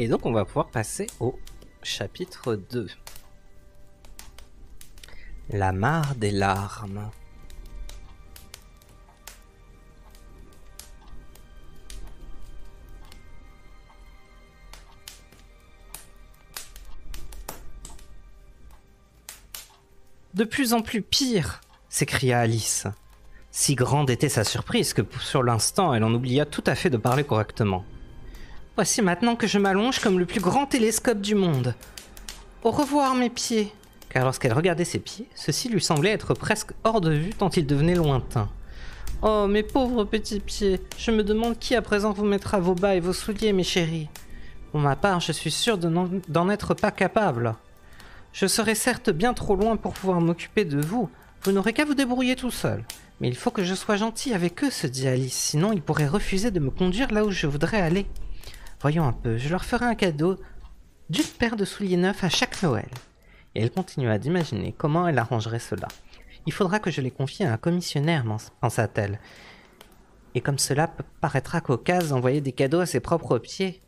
Et donc on va pouvoir passer au chapitre 2. La mare des larmes. De plus en plus pire, s'écria Alice. Si grande était sa surprise que sur l'instant elle en oublia tout à fait de parler correctement. Voici maintenant que je m'allonge comme le plus grand télescope du monde. Au revoir mes pieds. Car lorsqu'elle regardait ses pieds, ceux-ci lui semblaient être presque hors de vue tant ils devenaient lointains. Oh mes pauvres petits pieds, je me demande qui à présent vous mettra vos bas et vos souliers mes chéris. Pour ma part, je suis sûre d'en être pas capable. Je serai certes bien trop loin pour pouvoir m'occuper de vous. Vous n'aurez qu'à vous débrouiller tout seul. Mais il faut que je sois gentil avec eux, se dit Alice, sinon ils pourraient refuser de me conduire là où je voudrais aller. Voyons un peu, je leur ferai un cadeau d'une paire de souliers neufs à chaque Noël. Et elle continua d'imaginer comment elle arrangerait cela. Il faudra que je les confie à un commissionnaire, pensa-t-elle. Et comme cela paraîtra cocasse d'envoyer des cadeaux à ses propres pieds.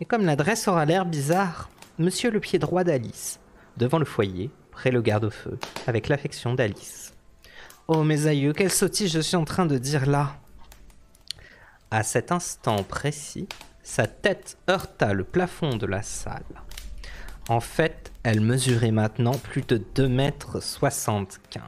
Et comme l'adresse aura l'air bizarre, Monsieur le pied droit d'Alice, devant le foyer, près le garde-feu, avec l'affection d'Alice. Oh mes aïeux, quelle sottise je suis en train de dire là. À cet instant précis, sa tête heurta le plafond de la salle. En fait, elle mesurait maintenant plus de 2,75 m.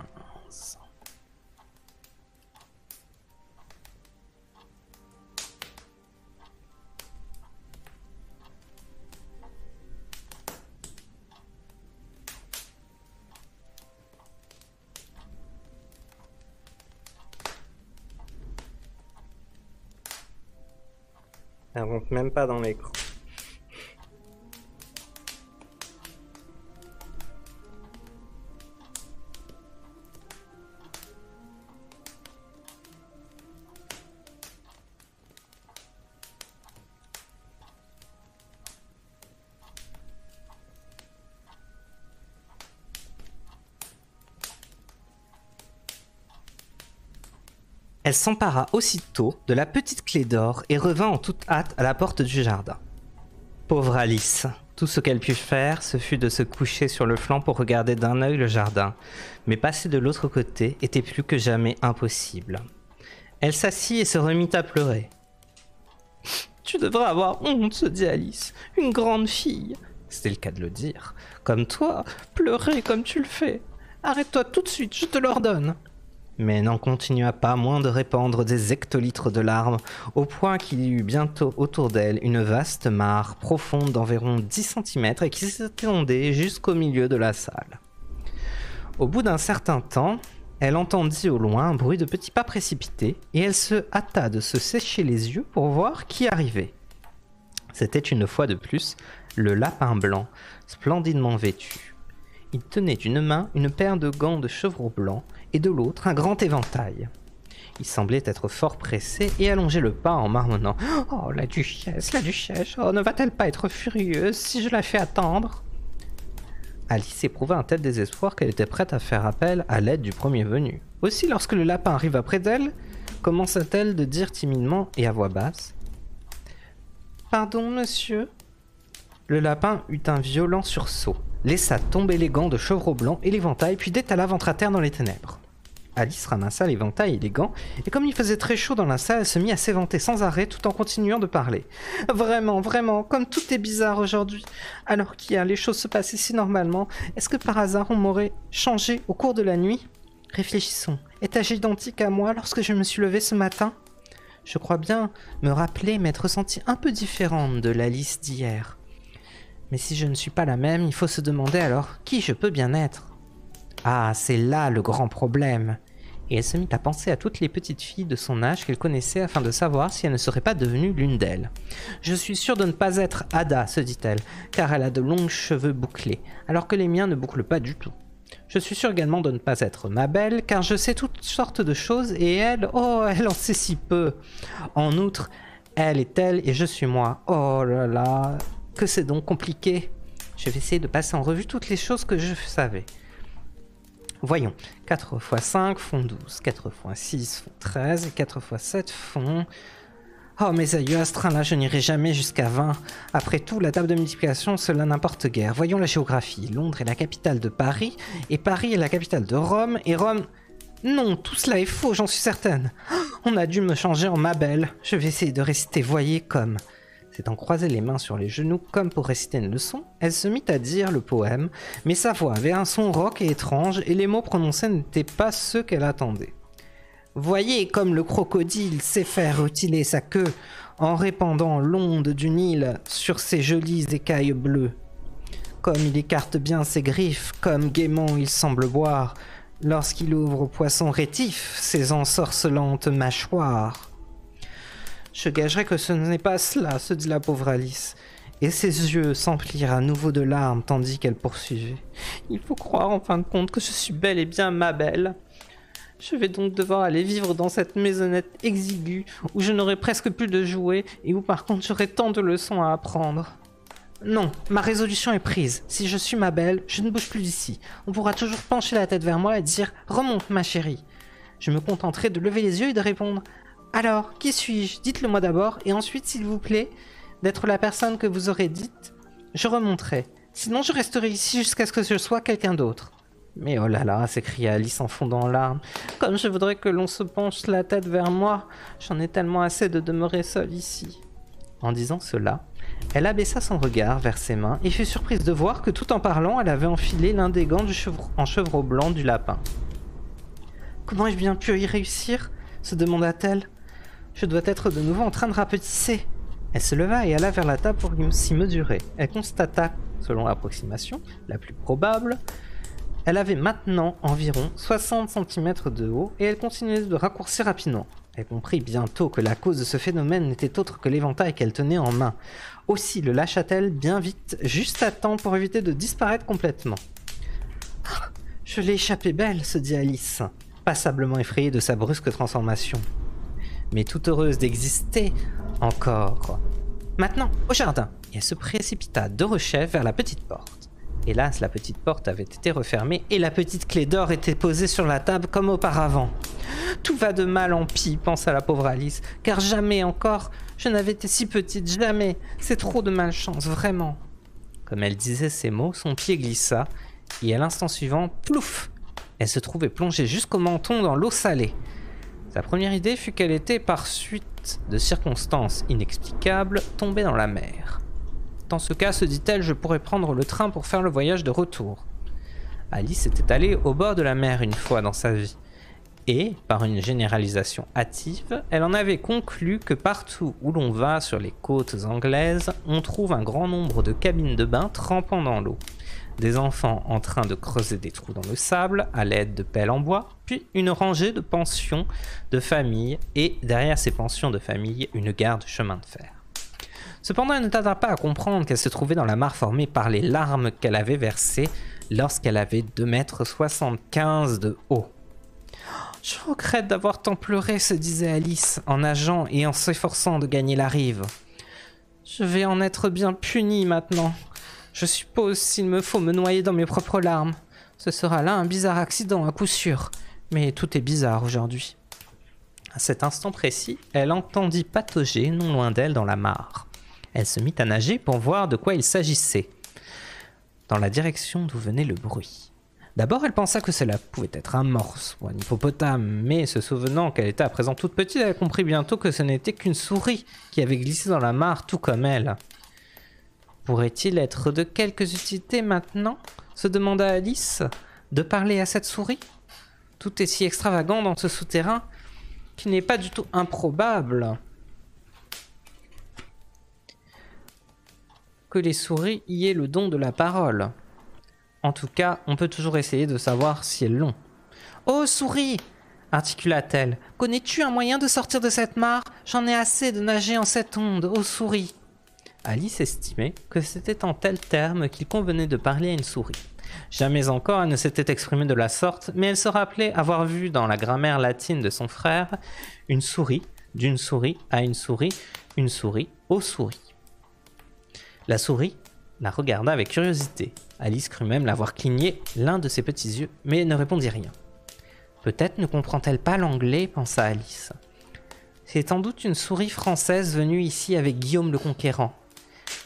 Elle rentre même pas dans l'écran. Elle s'empara aussitôt de la petite clé d'or et revint en toute hâte à la porte du jardin. Pauvre Alice, tout ce qu'elle put faire, ce fut de se coucher sur le flanc pour regarder d'un œil le jardin, mais passer de l'autre côté était plus que jamais impossible. Elle s'assit et se remit à pleurer. « Tu devrais avoir honte, se dit Alice, une grande fille. » C'était le cas de le dire. « Comme toi, pleurer comme tu le fais. Arrête-toi tout de suite, je te l'ordonne. » Mais elle n'en continua pas moins de répandre des hectolitres de larmes, au point qu'il y eut bientôt autour d'elle une vaste mare profonde d'environ 10 cm et qui s'étendait jusqu'au milieu de la salle. Au bout d'un certain temps, elle entendit au loin un bruit de petits pas précipités et elle se hâta de se sécher les yeux pour voir qui arrivait. C'était une fois de plus le lapin blanc, splendidement vêtu. Il tenait d'une main une paire de gants de chevreau blanc et de l'autre un grand éventail. Il semblait être fort pressé et allongeait le pas en marmonnant « Oh, la duchesse, oh, ne va-t-elle pas être furieuse si je la fais attendre ?» Alice éprouva un tel désespoir qu'elle était prête à faire appel à l'aide du premier venu. Aussi, lorsque le lapin arriva près d'elle, commença-t-elle de dire timidement et à voix basse « Pardon, monsieur ?» Le lapin eut un violent sursaut, laissa tomber les gants de chevreau blanc et l'éventail, puis détala ventre à terre dans les ténèbres. Alice ramassa l'éventail et les gants, et comme il faisait très chaud dans la salle, elle se mit à s'éventer sans arrêt tout en continuant de parler. « Vraiment, vraiment, comme tout est bizarre aujourd'hui. Alors qu'hier les choses se passaient si normalement, est-ce que par hasard on m'aurait changé au cours de la nuit? Réfléchissons, étais-je identique à moi lorsque je me suis levée ce matin? Je crois bien me rappeler m'être sentie un peu différente de l'Alice d'hier. Mais si je ne suis pas la même, il faut se demander alors qui je peux bien être. Ah, c'est là le grand problème. » Et elle se mit à penser à toutes les petites filles de son âge qu'elle connaissait afin de savoir si elle ne serait pas devenue l'une d'elles. « Je suis sûre de ne pas être Ada, se dit-elle, car elle a de longs cheveux bouclés, alors que les miens ne bouclent pas du tout. Je suis sûre également de ne pas être Mabel, car je sais toutes sortes de choses et elle, oh, elle en sait si peu. En outre, elle est elle et je suis moi. Oh là là, que c'est donc compliqué. Je vais essayer de passer en revue toutes les choses que je savais. Voyons, 4 x 5 font 12, 4 x 6 font 13, et 4 x 7 font... Oh, mes aïeux astreints, là, je n'irai jamais jusqu'à 20. Après tout, la table de multiplication, cela n'importe guère. Voyons la géographie. Londres est la capitale de Paris, et Paris est la capitale de Rome, et Rome... Non, tout cela est faux, j'en suis certaine. On a dû me changer en ma belle. Je vais essayer de réciter voyez comme. S'étant croisé les mains sur les genoux comme pour réciter une leçon, elle se mit à dire le poème, mais sa voix avait un son rauque et étrange, et les mots prononcés n'étaient pas ceux qu'elle attendait. Voyez comme le crocodile sait faire rutiler sa queue en répandant l'onde du Nil sur ses jolies écailles bleues. Comme il écarte bien ses griffes, comme gaiement il semble boire, lorsqu'il ouvre au poisson rétif ses ensorcelantes mâchoires. Je gagerais que ce n'est pas cela, se dit la pauvre Alice, et ses yeux s'emplirent à nouveau de larmes tandis qu'elle poursuivait. Il faut croire en fin de compte que je suis bel et bien ma belle. Je vais donc devoir aller vivre dans cette maisonnette exiguë où je n'aurai presque plus de jouets et où par contre j'aurai tant de leçons à apprendre. Non, ma résolution est prise. Si je suis ma belle, je ne bouge plus d'ici. On pourra toujours pencher la tête vers moi et dire « Remonte, ma chérie ». Je me contenterai de lever les yeux et de répondre « Alors, qui suis-je? Dites-le moi d'abord, et ensuite, s'il vous plaît, d'être la personne que vous aurez dite, je remonterai. Sinon, je resterai ici jusqu'à ce que je sois quelqu'un d'autre. » Mais oh là là, s'écria Alice en fondant en larmes. Comme je voudrais que l'on se penche la tête vers moi, j'en ai tellement assez de demeurer seule ici. En disant cela, elle abaissa son regard vers ses mains et fut surprise de voir que tout en parlant, elle avait enfilé l'un des gants en chevreau blanc du lapin. Comment ai-je bien pu y réussir? Se demanda-t-elle. Je dois être de nouveau en train de rapetisser. Elle se leva et alla vers la table pour s'y mesurer. Elle constata, selon l'approximation, la plus probable, elle avait maintenant environ 60 cm de haut et elle continuait de raccourcir rapidement. Elle comprit bientôt que la cause de ce phénomène n'était autre que l'éventail qu'elle tenait en main. Aussi le lâcha-t-elle bien vite, juste à temps pour éviter de disparaître complètement. « Je l'ai échappé belle », se dit Alice, passablement effrayée de sa brusque transformation. Mais toute heureuse d'exister encore. Maintenant, au jardin. Et elle se précipita de rechef vers la petite porte. Hélas, la petite porte avait été refermée et la petite clé d'or était posée sur la table comme auparavant. Tout va de mal en pis, pensa la pauvre Alice, car jamais encore je n'avais été si petite, jamais. C'est trop de malchance, vraiment. Comme elle disait ces mots, son pied glissa et à l'instant suivant, plouf, elle se trouvait plongée jusqu'au menton dans l'eau salée. Sa première idée fut qu'elle était, par suite de circonstances inexplicables, tombée dans la mer. Dans ce cas, se dit-elle, je pourrais prendre le train pour faire le voyage de retour. Alice était allée au bord de la mer une fois dans sa vie. Et, par une généralisation hâtive, elle en avait conclu que partout où l'on va sur les côtes anglaises, on trouve un grand nombre de cabines de bain trempant dans l'eau. Des enfants en train de creuser des trous dans le sable à l'aide de pelles en bois, puis une rangée de pensions de famille et derrière ces pensions de famille, une gare de chemin de fer. Cependant, elle ne tarda pas à comprendre qu'elle se trouvait dans la mare formée par les larmes qu'elle avait versées lorsqu'elle avait 2,75 m de haut. « Je regrette d'avoir tant pleuré, se disait Alice, en nageant et en s'efforçant de gagner la rive. Je vais en être bien punie maintenant. Je suppose s'il me faut me noyer dans mes propres larmes. Ce sera là un bizarre accident à coup sûr. Mais tout est bizarre aujourd'hui. » À cet instant précis, elle entendit patauger non loin d'elle dans la mare. Elle se mit à nager pour voir de quoi il s'agissait, dans la direction d'où venait le bruit. D'abord, elle pensa que cela pouvait être un morse ou un hippopotame, mais se souvenant qu'elle était à présent toute petite, elle comprit bientôt que ce n'était qu'une souris qui avait glissé dans la mare tout comme elle. Pourrait-il être de quelques utilités maintenant, se demanda Alice, de parler à cette souris? Tout est si extravagant dans ce souterrain qu'il n'est pas du tout improbable que les souris y aient le don de la parole. En tout cas, on peut toujours essayer de savoir si elles l'ont. « Oh, souris !» articula-t-elle. « Connais-tu un moyen de sortir de cette mare? J'en ai assez de nager en cette onde, oh souris !» Alice estimait que c'était en tels termes qu'il convenait de parler à une souris. Jamais encore elle ne s'était exprimée de la sorte, mais elle se rappelait avoir vu dans la grammaire latine de son frère une souris, d'une souris à une souris aux souris. La souris la regarda avec curiosité. Alice crut même la voir cligner l'un de ses petits yeux, mais ne répondit rien. Peut-être ne comprend-elle pas l'anglais, pensa Alice. C'est sans doute une souris française venue ici avec Guillaume le Conquérant.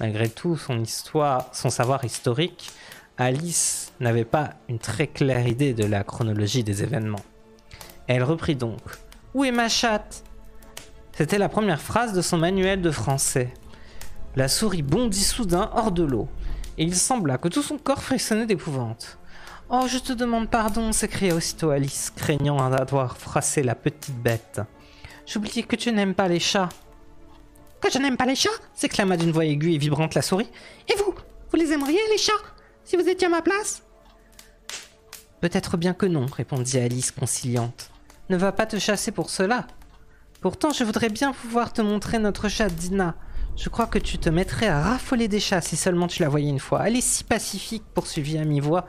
Malgré tout son savoir historique, Alice n'avait pas une très claire idée de la chronologie des événements. Elle reprit donc « Où est ma chatte ?» C'était la première phrase de son manuel de français. La souris bondit soudain hors de l'eau, et il sembla que tout son corps frissonnait d'épouvante. « Oh, je te demande pardon !» s'écria aussitôt Alice, craignant d'avoir froissé la petite bête. « J'oubliais que tu n'aimes pas les chats. »« Que je n'aime pas les chats ?» s'exclama d'une voix aiguë et vibrante la souris. « Et vous les aimeriez, les chats, si vous étiez à ma place ?»« Peut-être bien que non, » répondit Alice conciliante. « Ne va pas te chasser pour cela. Pourtant, je voudrais bien pouvoir te montrer notre chatte Dina. Je crois que tu te mettrais à raffoler des chats si seulement tu la voyais une fois. Elle est si pacifique, poursuivit à mi-voix,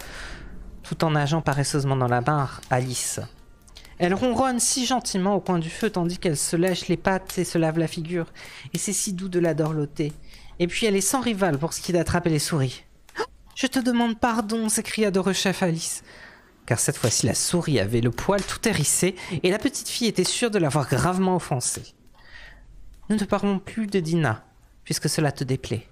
tout en nageant paresseusement dans la mare, Alice. Elle ronronne si gentiment au coin du feu tandis qu'elle se lèche les pattes et se lave la figure. Et c'est si doux de la dorloter. Et puis elle est sans rival pour ce qui est d'attraper les souris. Oh, « Je te demande pardon !» s'écria de rechef Alice. Car cette fois-ci la souris avait le poil tout hérissé et la petite fille était sûre de l'avoir gravement offensée. « Nous ne parlons plus de Dina, puisque cela te déplaît. »«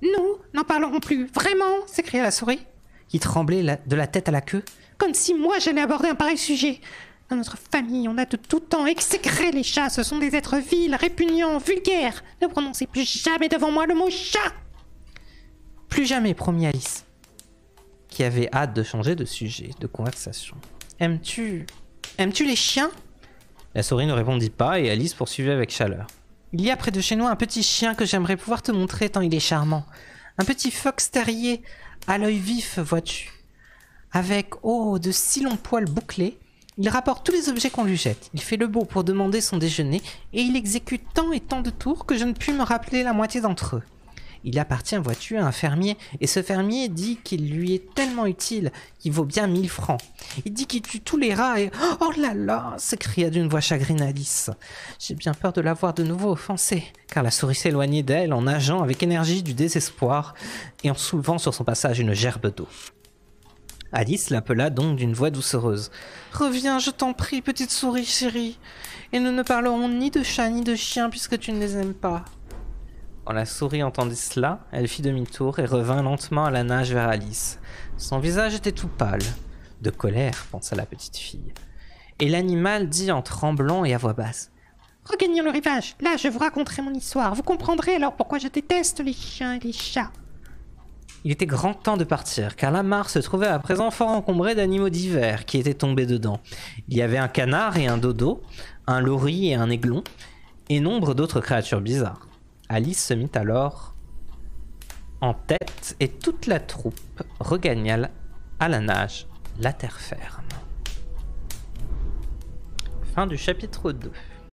Nous n'en parlerons plus, vraiment !» s'écria la souris, qui tremblait de la tête à la queue. « Comme si moi j'allais aborder un pareil sujet. Dans notre famille, on a de tout temps exécré les chats. Ce sont des êtres vils, répugnants, vulgaires. Ne prononcez plus jamais devant moi le mot chat !»« Plus jamais, promit Alice, qui avait hâte de changer de sujet de conversation. « Aimes-tu les chiens ?» La souris ne répondit pas et Alice poursuivit avec chaleur. « Il y a près de chez nous un petit chien que j'aimerais pouvoir te montrer tant il est charmant. Un petit fox terrier à l'œil vif, vois-tu. Avec, oh, de si longs poils bouclés. Il rapporte tous les objets qu'on lui jette. Il fait le beau pour demander son déjeuner et il exécute tant et tant de tours que je ne puis me rappeler la moitié d'entre eux. Il appartient, vois-tu, à un fermier, et ce fermier dit qu'il lui est tellement utile qu'il vaut bien 1000 francs. Il dit qu'il tue tous les rats et... « Oh là là !» s'écria d'une voix chagrinée Alice. J'ai bien peur de l'avoir de nouveau offensée, car la souris s'éloignait d'elle en nageant avec énergie du désespoir et en soulevant sur son passage une gerbe d'eau. Alice l'appela donc d'une voix doucereuse. « Reviens, je t'en prie, petite souris chérie, et nous ne parlerons ni de chat ni de chien puisque tu ne les aimes pas. » Quand la souris entendit cela, elle fit demi-tour et revint lentement à la nage vers Alice. Son visage était tout pâle. De colère, pensa la petite fille. Et l'animal dit en tremblant et à voix basse. « Regagnons le rivage, là je vous raconterai mon histoire. Vous comprendrez alors pourquoi je déteste les chiens et les chats. » Il était grand temps de partir, car la mare se trouvait à présent fort encombrée d'animaux divers qui étaient tombés dedans. Il y avait un canard et un dodo, un lori et un aiglon, et nombre d'autres créatures bizarres. Alice se mit alors en tête et toute la troupe regagna à la nage la terre ferme. Fin du chapitre 2.